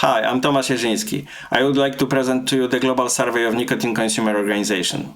Hi, I'm Tomasz Jerzyński. I would like to present to you the global survey of nicotine consumer organization.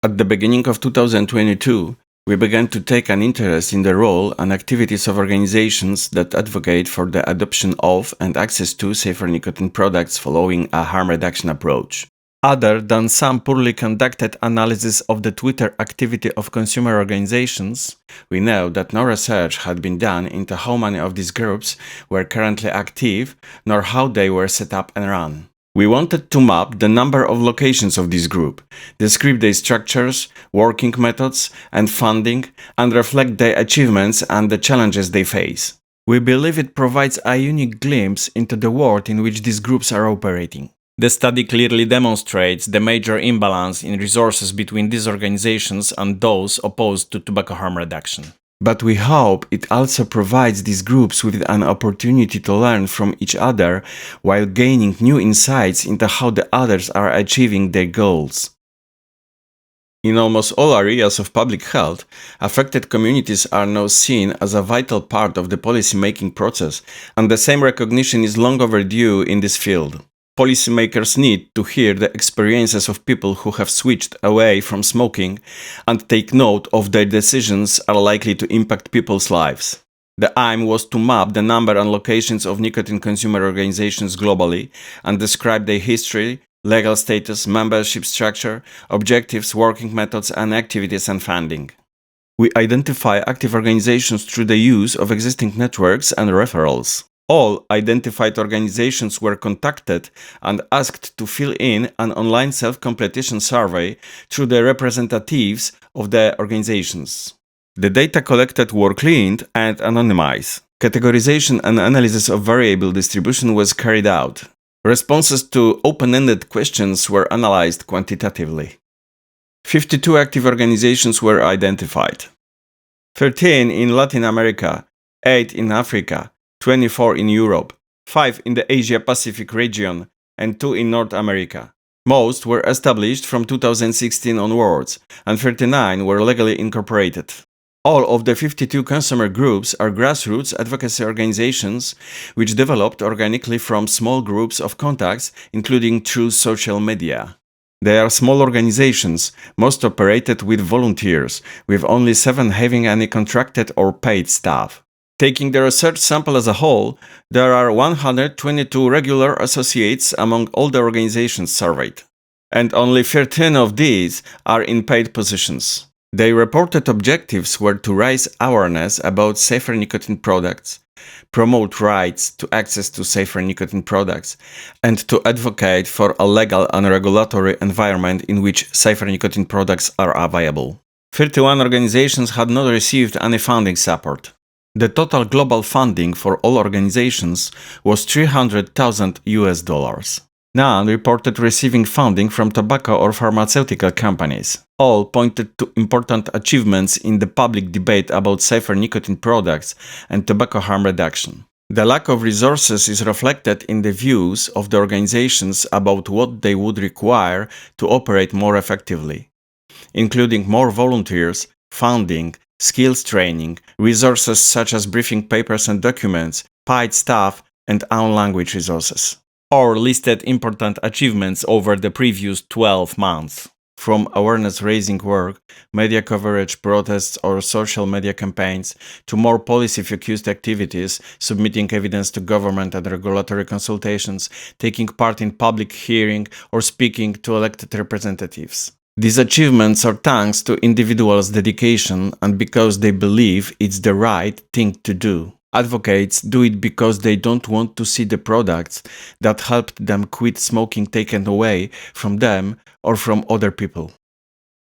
At the beginning of 2022, we began to take an interest in the role and activities of organizations that advocate for the adoption of and access to safer nicotine products following a harm reduction approach. Other than some poorly conducted analysis of the Twitter activity of consumer organizations, we know that no research had been done into how many of these groups were currently active, nor how they were set up and run. We wanted to map the number of locations of this group, describe their structures, working methods, and funding, and reflect their achievements and the challenges they face. We believe it provides a unique glimpse into the world in which these groups are operating. The study clearly demonstrates the major imbalance in resources between these organizations and those opposed to tobacco harm reduction. But we hope it also provides these groups with an opportunity to learn from each other while gaining new insights into how the others are achieving their goals. In almost all areas of public health, affected communities are now seen as a vital part of the policy-making process, and the same recognition is long overdue in this field. Policymakers need to hear the experiences of people who have switched away from smoking and take note of their decisions are likely to impact people's lives. The aim was to map the number and locations of nicotine consumer organizations globally and describe their history, legal status, membership structure, objectives, working methods, and activities and funding. We identify active organizations through the use of existing networks and referrals. All identified organizations were contacted and asked to fill in an online self-completion survey through the representatives of the organizations. The data collected were cleaned and anonymized. Categorization and analysis of variable distribution was carried out. Responses to open-ended questions were analyzed quantitatively. 52 active organizations were identified. 13 in Latin America, 8 in Africa, 24 in Europe, 5 in the Asia-Pacific region, and 2 in North America. Most were established from 2016 onwards, and 39 were legally incorporated. All of the 52 consumer groups are grassroots advocacy organizations which developed organically from small groups of contacts, including through social media. They are small organizations, most operated with volunteers, with only 7 having any contracted or paid staff. Taking the research sample as a whole, there are 122 regular associates among all the organizations surveyed, and only 13 of these are in paid positions. Their reported objectives were to raise awareness about safer nicotine products, promote rights to access to safer nicotine products, and to advocate for a legal and regulatory environment in which safer nicotine products are available. 31 organizations had not received any funding support. The total global funding for all organizations was $300,000. None reported receiving funding from tobacco or pharmaceutical companies. All pointed to important achievements in the public debate about safer nicotine products and tobacco harm reduction. The lack of resources is reflected in the views of the organizations about what they would require to operate more effectively, including more volunteers, funding, skills training, resources such as briefing papers and documents, paid staff, and own language resources. Or listed important achievements over the previous 12 months. From awareness-raising work, media coverage, protests, or social media campaigns, to more policy-focused activities, submitting evidence to government and regulatory consultations, taking part in public hearing, or speaking to elected representatives. These achievements are thanks to individuals' dedication and because they believe it's the right thing to do. Advocates do it because they don't want to see the products that helped them quit smoking taken away from them or from other people.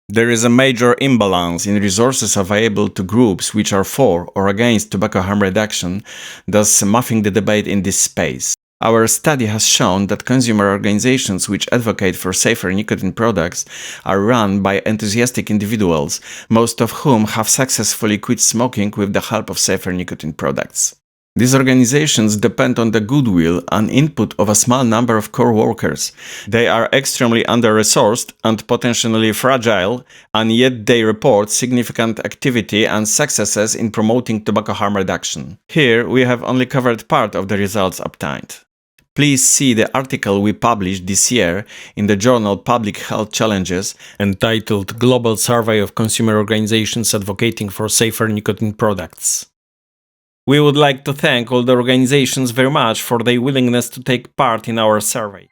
There is a major imbalance in resources available to groups which are for or against tobacco harm reduction, thus muffing the debate in this space. Our study has shown that consumer organizations which advocate for safer nicotine products are run by enthusiastic individuals, most of whom have successfully quit smoking with the help of safer nicotine products. These organizations depend on the goodwill and input of a small number of core workers. They are extremely under-resourced and potentially fragile, and yet they report significant activity and successes in promoting tobacco harm reduction. Here, we have only covered part of the results obtained. Please see the article we published this year in the journal Public Health Challenges entitled Global Survey of Consumer Organizations Advocating for Safer Nicotine Products. We would like to thank all the organizations very much for their willingness to take part in our survey.